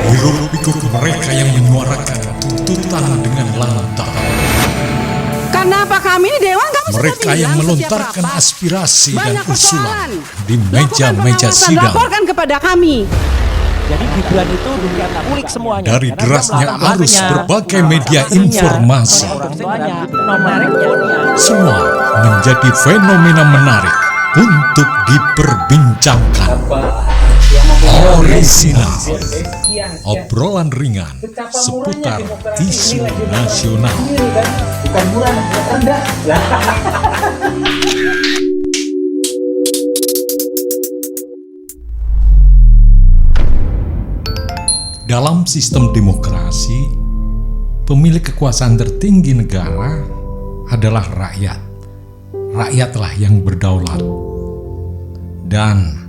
Hiruk pikuk mereka yang menyuarakan tuntutan dengan lantang. Kenapa kami ini Dewan? Kamu sudah Mereka yang bilang melontarkan setiap rapat aspirasi dan banyak usulan persoalan. di Lakukan meja-meja pengawasan, sidang. laporkan kepada kami. Jadi Gibran itu kita kulik semuanya. Dari Karena derasnya dia melakukan arus kampanye, berbagai media kampanyenya, informasi, orang tuanya, nomornya. semua menjadi fenomena menarik untuk diperbincangkan. Orisinal, obrolan ringan seputar isu nasional. Bukan murah, rendah. Dalam sistem demokrasi, pemilik kekuasaan tertinggi negara adalah rakyat. Rakyatlah yang berdaulat. Dan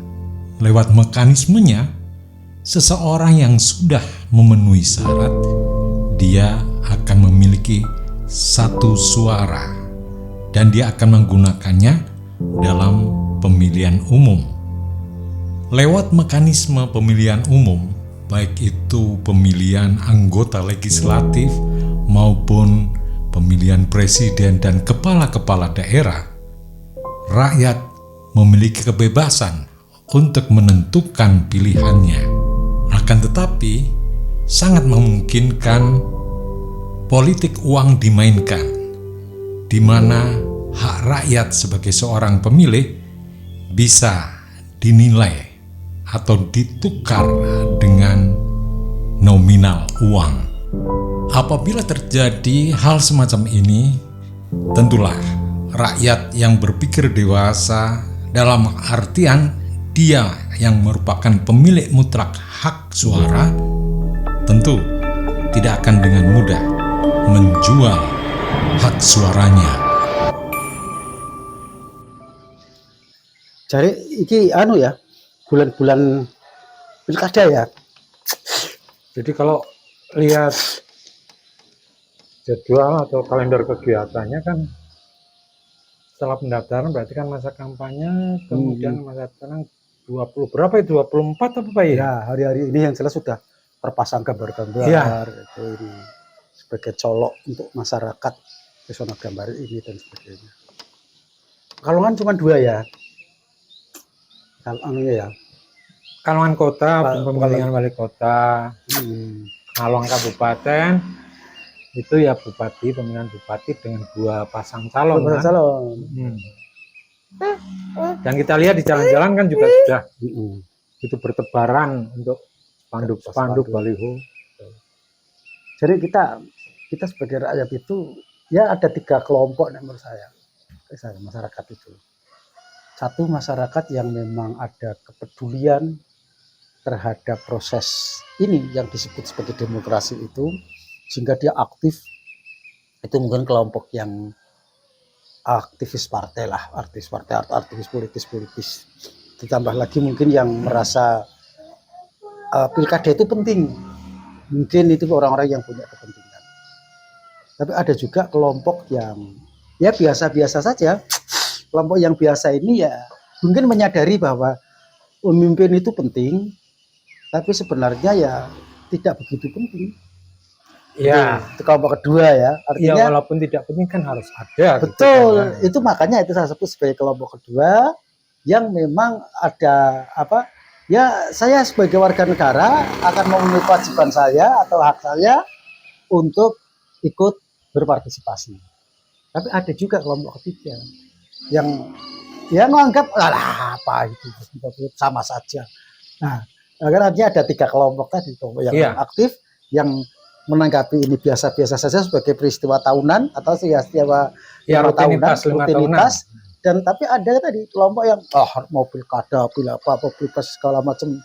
lewat mekanismenya, seseorang yang sudah memenuhi syarat, dia akan memiliki satu suara dan dia akan menggunakannya dalam pemilihan umum. Lewat mekanisme pemilihan umum, baik itu pemilihan anggota legislatif maupun pemilihan presiden dan kepala-kepala daerah, rakyat memiliki kebebasan untuk menentukan pilihannya. Akan tetapi, sangat memungkinkan politik uang dimainkan, di mana hak rakyat sebagai seorang pemilih bisa dinilai atau ditukar dengan nominal uang. Apabila terjadi hal semacam ini, tentulah rakyat yang berpikir dewasa dalam artian dia yang merupakan pemilik mutlak hak suara, tentu tidak akan dengan mudah menjual hak suaranya. Jadi iki ya, bulan-bulan pilkada ya. Jadi kalau lihat jadwal atau kalender kegiatannya kan setelah pendaftaran berarti kan masa kampanye, kemudian masa tenang 20 berapa ya, 24 apa Pak ya? Ya, hari-hari ini yang jelas sudah terpasang gambar-gambar itu ini sebagai colok untuk masyarakat pesona gambar ini dan sebagainya. Kalau kan cuma 2 ya. Kalau ya. Kalongan kota, pemilihan wali kota, Kalong kabupaten itu ya bupati, pemilihan bupati dengan 2 pasang calon. Dan kita lihat di jalan-jalan kan juga sudah itu bertebaran untuk spanduk baliho. Jadi kita sebagai rakyat itu ya ada 3 kelompok menurut saya masyarakat itu. Satu, masyarakat yang memang ada kepedulian terhadap proses ini yang disebut sebagai demokrasi itu, sehingga dia aktif. Itu mungkin kelompok yang aktivis partai lah, aktivis politis. Ditambah lagi mungkin yang merasa pilkada itu penting. Mungkin itu orang-orang yang punya kepentingan. Tapi ada juga kelompok yang ya biasa-biasa saja. Kelompok yang biasa ini ya mungkin menyadari bahwa pemimpin itu penting, tapi sebenarnya ya tidak begitu penting. Ya, itu kelompok kedua ya. Artinya ya walaupun tidak penting kan harus ada. Betul, gitu kan. itu makanya itu saya sebut sebagai kelompok kedua yang memang ada apa? Ya saya sebagai warga negara akan memenuhi kewajiban saya atau hak saya untuk ikut berpartisipasi. Tapi ada juga kelompok ketiga yang menganggap apa itu sama saja. Nah, karena artinya ada 3 kelompok tadi, kelompok yang aktif, yang menanggapi ini biasa-biasa saja sebagai peristiwa tahunan atau peristiwa rutinitas. Dan tapi ada tadi kelompok yang mau pilkada, pilpres segala macam,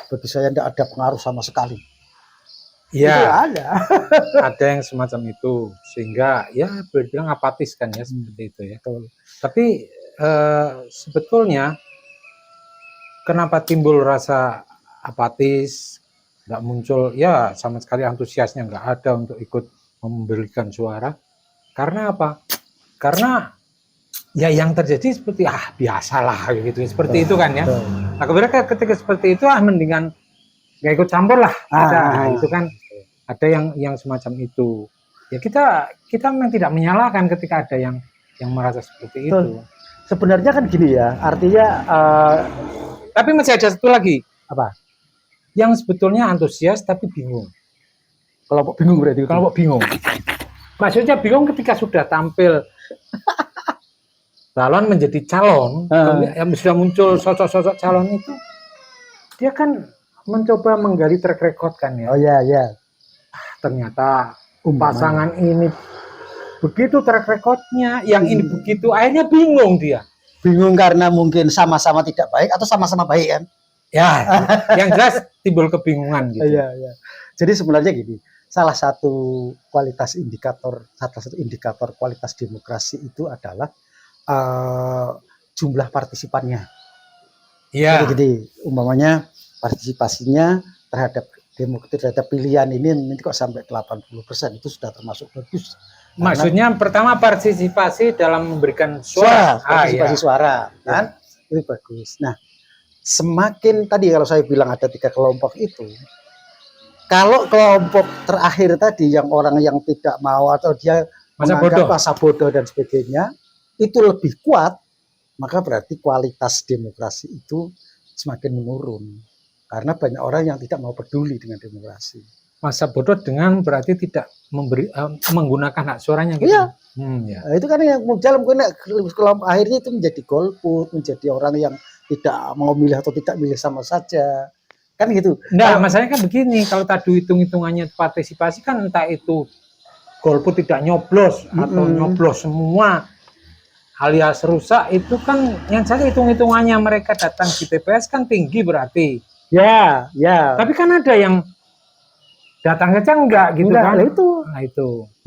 bagi saya tidak ada pengaruh sama sekali. Ya, ada. Ada yang semacam itu, sehingga ya berbilang apatis kan ya seperti itu ya. Tapi sebetulnya kenapa timbul rasa apatis, nggak muncul ya sama sekali antusiasnya nggak ada untuk ikut memberikan suara? Karena apa? Karena ya yang terjadi seperti biasalah gitu, seperti itu kan ya. Betul. Nah kemudian ketika seperti itu mendingan nggak ikut campur lah. Itu kan ada yang semacam itu. Ya kita memang tidak menyalahkan ketika ada yang merasa seperti itu. Sebenarnya kan gini ya, artinya Tapi masih ada satu lagi apa? yang sebetulnya antusias tapi bingung. Kelompok bingung berarti. Kelompok bingung. Maksudnya bingung ketika sudah tampil calon menjadi calon, yang sudah muncul sosok-sosok calon itu, dia kan mencoba menggali track record kan ya. Oh iya, iya. Ternyata pasangan ini begitu track recordnya, yang ini begitu, akhirnya bingung dia. Bingung karena mungkin sama-sama tidak baik atau sama-sama baik kan? Ya, yang jelas timbul kebingungan gitu. Iya, iya. Jadi sebenarnya gini, salah satu indikator kualitas demokrasi itu adalah jumlah partisipannya. Iya. Jadi gini, umpamanya partisipasinya terhadap pilihan ini kok sampai 80%, itu sudah termasuk bagus. Maksudnya pertama partisipasi dalam memberikan suara. Partisipasi suara, kan? Itu bagus. Nah, semakin tadi kalau saya bilang ada 3 kelompok itu, kalau kelompok terakhir tadi yang orang yang tidak mau atau dia masa bodoh dan sebagainya itu lebih kuat, maka berarti kualitas demokrasi itu semakin menurun karena banyak orang yang tidak mau peduli dengan demokrasi. Masa bodoh dengan berarti tidak menggunakan hak suaranya gitu. Iya. Ya. Nah, itu kan yang dalam kelompok akhirnya itu menjadi golput, menjadi orang yang tidak mau milih atau tidak milih sama saja. Kan gitu. Nah, masalahnya kan begini, kalau tadi hitung-hitungannya partisipasi kan entah itu golput tidak nyoblos atau nyoblos semua alias rusak, itu kan yang saya hitung-hitungannya mereka datang di TPS kan tinggi berarti. Ya, ya. Tapi kan ada yang datang saja enggak gitu kan.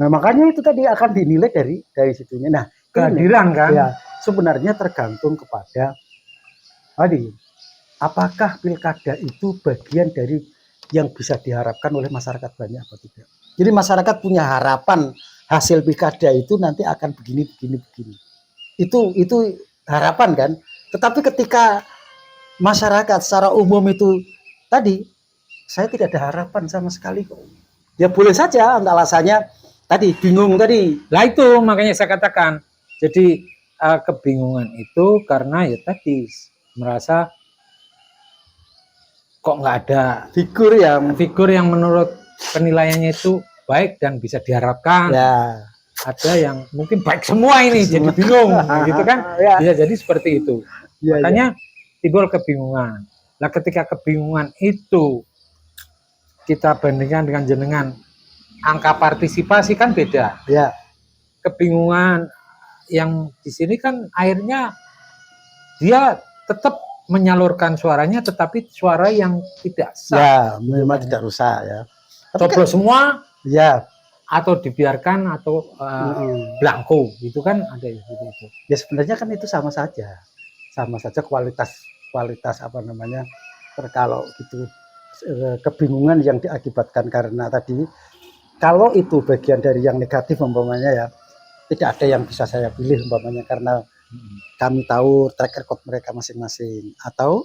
Nah, makanya itu tadi akan dinilai dari situnya. Nah, kehadiran kan. Ya, sebenarnya tergantung kepada tadi apakah pilkada itu bagian dari yang bisa diharapkan oleh masyarakat banyak atau tidak. Jadi masyarakat punya harapan hasil pilkada itu nanti akan begini. Itu harapan kan. Tetapi ketika masyarakat secara umum itu tadi saya tidak ada harapan sama sekali kok. Ya boleh saja alasannya tadi bingung tadi. Lah itu makanya saya katakan. Jadi kebingungan itu karena ya tadi merasa kok nggak ada figur yang menurut penilaiannya itu baik dan bisa diharapkan. Ya. Ada yang mungkin baik semua ini jadi bingung gitu kan. Ya jadi seperti itu. Makanya timbul kebingungan. Nah ketika kebingungan itu kita bandingkan dengan jenengan, angka partisipasi kan beda. Ya. Kebingungan yang di sini kan akhirnya dia tetap menyalurkan suaranya, tetapi suara yang tidak sah. Ya, memang tidak rusak ya. Coblos semua. Ya. Atau dibiarkan atau blanko, gitu kan ada gitu. Ya sebenarnya kan itu sama saja kualitas apa namanya kalau gitu kebingungan yang diakibatkan karena tadi kalau itu bagian dari yang negatif umpamanya ya tidak ada yang bisa saya pilih umpamanya karena kami tahu track record mereka masing-masing, atau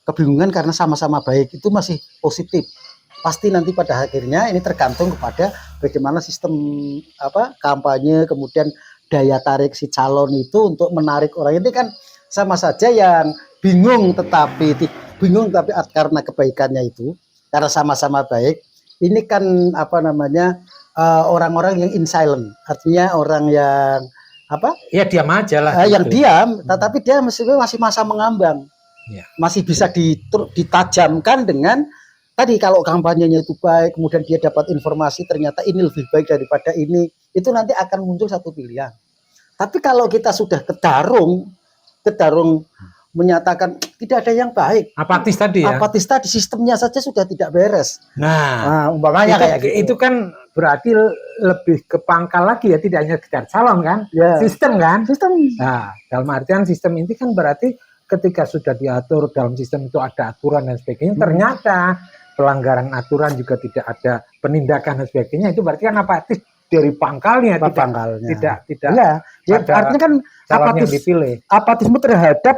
kebingungan karena sama-sama baik itu masih positif. Pasti nanti pada akhirnya ini tergantung kepada bagaimana sistem kampanye, kemudian daya tarik si calon itu untuk menarik orang. Ini kan sama saja yang bingung tapi karena kebaikannya itu karena sama-sama baik. Ini kan orang-orang yang in silent, artinya orang yang ya diam aja lah yang diam, tetapi dia masih masa mengambang ya. Masih bisa ditajamkan dengan tadi kalau kampanyenya itu baik, kemudian dia dapat informasi ternyata ini lebih baik daripada ini, itu nanti akan muncul satu pilihan. Tapi kalau kita sudah kedarung menyatakan tidak ada yang baik, apatis tadi, sistemnya saja sudah tidak beres. Nah umpamanya kayak gitu. Itu kan berarti lebih ke pangkal lagi ya, tidak hanya sekedar calon kan, ya. Sistem kan. Nah, dalam artian sistem ini kan berarti ketika sudah diatur dalam sistem itu ada aturan dan sebagainya, ternyata pelanggaran aturan juga tidak ada penindakan dan sebagainya, itu berarti kan apatis. dari pangkalnya, pangkalnya. tidak Iya, ya, ada artinya kan calon yang dipilih. apatisme terhadap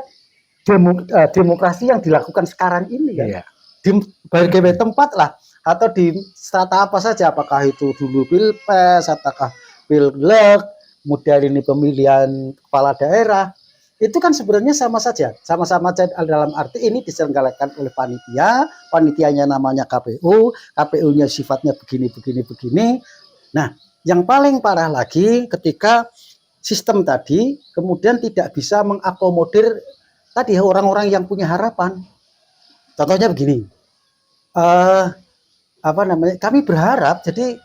demokrasi yang dilakukan sekarang ini kan. Iya. Di berbagai tempat lah, atau di strata apa saja, apakah itu dulu pilpres ataukah pilek, kemudian ini pemilihan kepala daerah, itu kan sebenarnya sama saja, sama-sama dalam arti ini diselenggarakan oleh panitia, panitianya namanya KPU, KPU-nya sifatnya begini. Nah, yang paling parah lagi ketika sistem tadi kemudian tidak bisa mengakomodir tadi orang-orang yang punya harapan. Contohnya begini, kami berharap jadi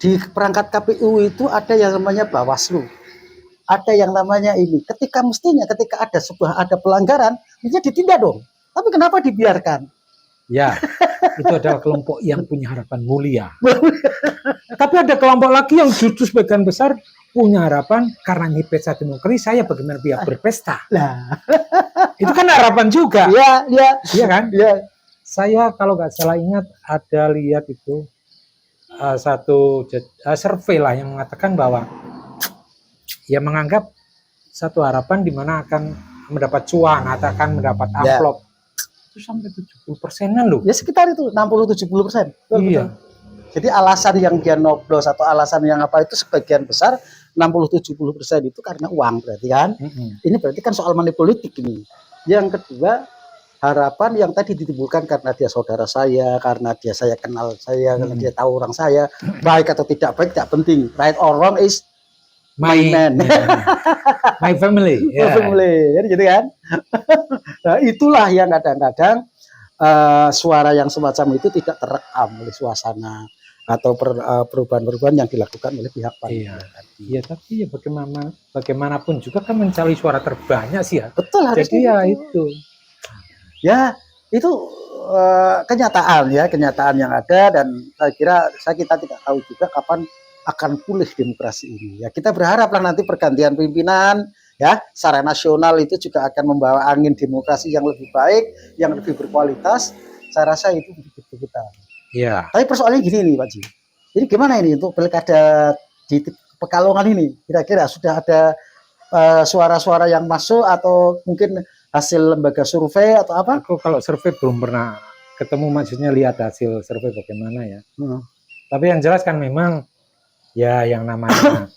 di perangkat KPU itu ada yang namanya Bawaslu, ada yang namanya ini. Ketika ada pelanggaran, mestinya ditindak dong. Tapi kenapa dibiarkan? Ya, itu adalah kelompok yang punya harapan mulia. Tapi ada kelompok lagi yang justru sebagian besar punya harapan karena ini pesta demokrasi, saya bagaimana biar berpesta. Nah, itu kan harapan juga. Iya kan? Iya. Saya kalau nggak salah ingat ada lihat itu satu survei lah yang mengatakan bahwa ya menganggap satu harapan di mana akan mendapat cuan atau akan mendapat amplop itu sampai 70%-an loh. Ya sekitar itu 60-70%. Iya. Jadi alasan yang dia noblos atau alasan yang apa itu sebagian besar 60-70% itu karena uang berarti kan. Ini berarti kan soal money politik ini. Yang kedua, harapan yang tadi ditimbulkan karena dia saudara saya, karena saya kenal saya, karena dia tahu orang saya, baik atau tidak baik tidak penting. Right or wrong is my man. My family. My family. Jadi kan. Nah, itulah yang kadang-kadang suara yang semacam itu tidak terekam oleh suasana atau perubahan-perubahan yang dilakukan oleh pihak panitia. Iya, tapi ya bagaimanapun juga kan mencari suara terbanyak sih ya. Betul, jadi ya itu. Ya, itu kenyataan yang ada, dan saya kira kita tidak tahu juga kapan akan pulih demokrasi ini. Ya, kita berharaplah nanti pergantian pimpinan ya secara nasional itu juga akan membawa angin demokrasi yang lebih baik, yang lebih berkualitas. Saya rasa itu begitu kita. Iya. Tapi persoalannya gini nih Pak Ji. Jadi gimana ini untuk pilkada di Pekalongan ini? Kira-kira sudah ada suara-suara yang masuk atau mungkin hasil lembaga survei atau apa? Aku kalau survei belum pernah ketemu, maksudnya lihat hasil survei bagaimana ya. Tapi yang jelas kan memang ya yang namanya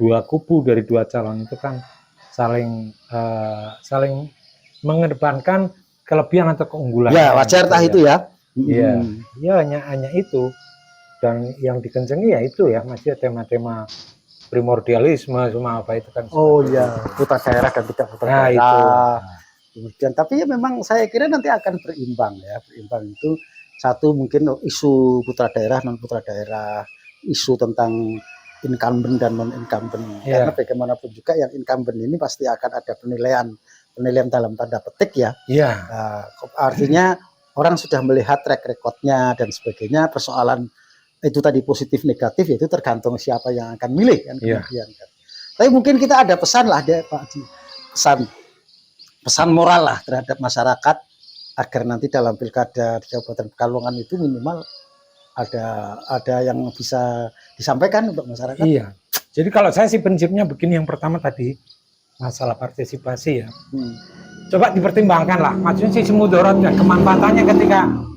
dua kubu dari dua calon itu kan saling mengedepankan kelebihan atau keunggulan. Ya wajar tah itu ya. Iya, ya hanya itu. Dan yang dikencengi ya itu ya, masih tema-tema primordialisme semua apa itu kan. Oh iya, putra daerah dan tidak putra daerah. Itu. Kemudian tapi ya memang saya kira nanti akan berimbang ya. Berimbang itu satu mungkin isu putra daerah, non putra daerah, isu tentang incumbent dan non incumbent. Karena bagaimanapun juga yang incumbent ini pasti akan ada penilaian dalam tanda petik ya. Iya. Artinya orang sudah melihat track recordnya dan sebagainya. Persoalan itu tadi positif negatif itu tergantung siapa yang akan milih kan kemudian kan. Tapi mungkin kita ada pesan lah deh Pak Haji, pesan moral lah terhadap masyarakat agar nanti dalam pilkada di Kabupaten Pekalongan itu minimal ada yang bisa disampaikan untuk masyarakat. Iya. Jadi kalau saya sih prinsipnya begini, yang pertama tadi masalah partisipasi ya. Coba dipertimbangkan lah, maksudnya sisi mudarat dan kemanfaatannya ketika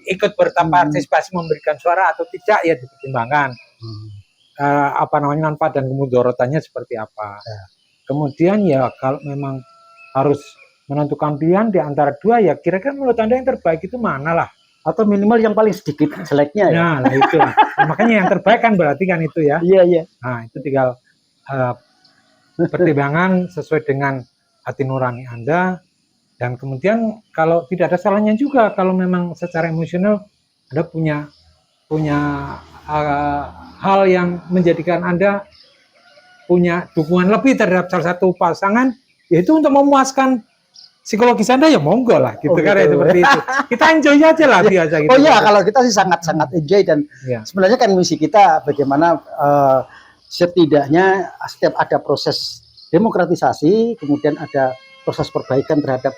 ikut berpartisipasi memberikan suara atau tidak ya dipertimbangkan. Manfaat dan kemudaratannya seperti apa. Kemudian ya kalau memang harus menentukan pilihan di antara dua ya kira-kira menurut Anda yang terbaik itu mana lah, atau minimal yang paling sedikit jeleknya ya. Nah, itu. Makanya yang terbaik kan berarti kan itu ya. Iya. Nah, itu tinggal pertimbangan sesuai dengan hati nurani Anda. Dan kemudian kalau tidak ada salahnya juga kalau memang secara emosional Anda punya hal yang menjadikan Anda punya dukungan lebih terhadap salah satu pasangan, yaitu untuk memuaskan psikologis Anda ya monggo lah gitu kan ya, seperti itu. Kita enjoy aja lah biasa gitu. Oh iya, kalau kita sih sangat enjoy dan sebenarnya kan misi kita bagaimana setidaknya setiap ada proses demokratisasi, kemudian ada proses perbaikan terhadap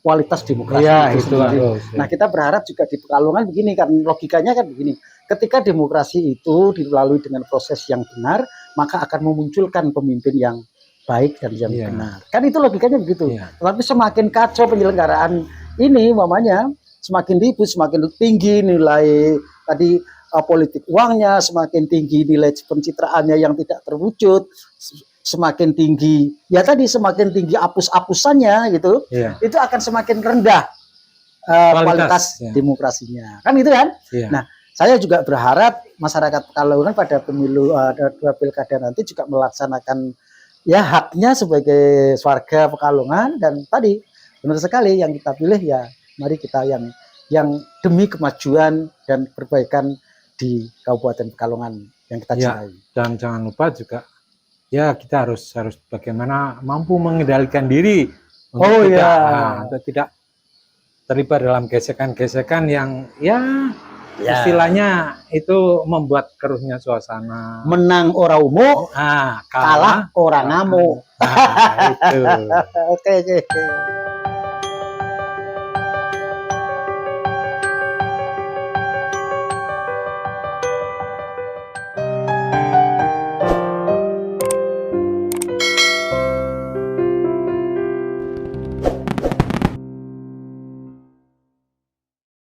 kualitas demokrasi itu sendiri. Nah, kita berharap juga di Pekalongan begini kan, logikanya kan begini. ketika demokrasi itu dilalui dengan proses yang benar, maka akan memunculkan pemimpin yang baik dan yang benar. Kan itu logikanya begitu. Tapi semakin kacau penyelenggaraan ini, mamanya semakin ribut, semakin tinggi nilai tadi politik uangnya, semakin tinggi nilai pencitraannya yang tidak terwujud, semakin tinggi ya tadi semakin tinggi apus-apusannya gitu, itu akan semakin rendah kualitas demokrasinya, kan itu kan. Nah, saya juga berharap masyarakat Pekalongan pada pemilu dua pilkada nanti juga melaksanakan ya haknya sebagai warga Pekalongan, dan tadi benar sekali yang kita pilih ya mari kita yang demi kemajuan dan perbaikan di Kabupaten Pekalongan yang kita cintai. Dan jangan lupa juga ya kita harus bagaimana mampu mengendalikan diri untuk tidak terlibat dalam gesekan-gesekan yang istilahnya itu membuat keruhnya suasana. Menang orang umum, kalah orang ngamuk. Nah, itu. Oke.